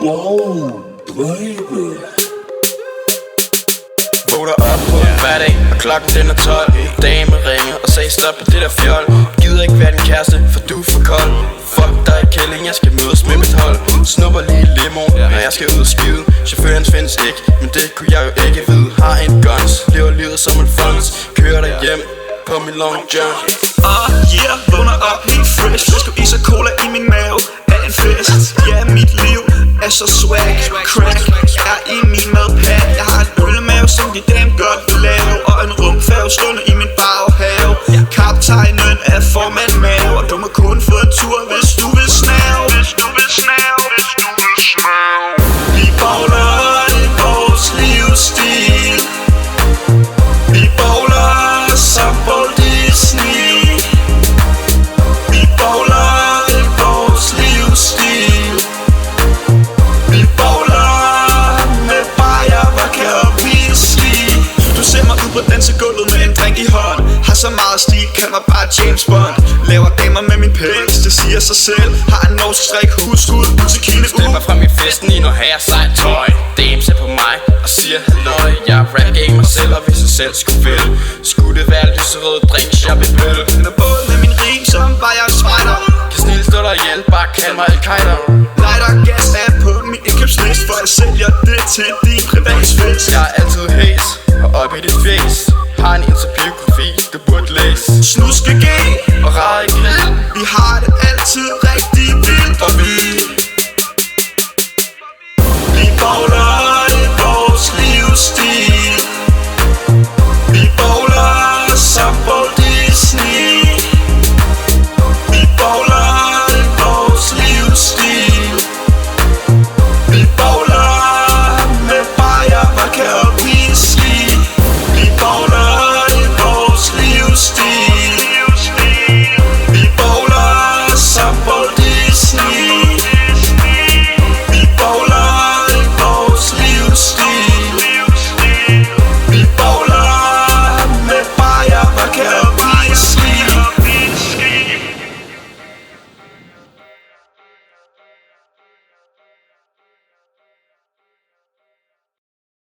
Wow, baby. Vågner op på en hverdag, og klokken den er 12. Dame ringer og sagde stop på det der fjol. Gider ikke være din kæreste, for du er for kold. Fuck dig kælling, jeg skal mødes med mit hold. Snupper lige limon, når jeg skal ud og skide. Chaufføren findes ikke, men det kunne jeg jo ikke vide. Har en guns, lever livet som en fons. Kører dig hjem på min long john. Yeah, vågner op helt fresh. Flaske is og cola i min mave er en fest. Ja, mit liv er så swag. Crack er i min madpad. Jeg har en ølmave, som de damn godt vil lave. Og en rumfærge stående i min baghave. Kaptajnen er formand mave. Og du må kun få en tur, hvis du vil snave. Vi bowler i vores livsstil. Vi bowler som Walt Disney. Vi bowler i vores livsstil. Vi bowler med bajer, vodka og whisky. Du ser mig ud på dansegulvet med en drink i hånd. Har så meget stil, kald mig bare James Bond. Laver damer med min pels, det siger sig selv. Har en norsk strik, huskud, ud til Kine. Stepper frem i festen i noget her sejt tøj. Dame ser på mig og siger halløj. Jeg er rap-gamer selv, og hvis jeg selv skulle vælge, skulle det være lyserøde drinks, jeg vil pølle. Den er båd med min rim, som bare jeg spider. Kan snille stå dig ihjel, bare kald mig Al-Qaida. Lighter gas er på min indkøbsliste, for jeg sælger det til din privatsfest. Jeg er altid hæs og op i dit face. Har en interview-grafi, du burde læse. Snuske G og rar i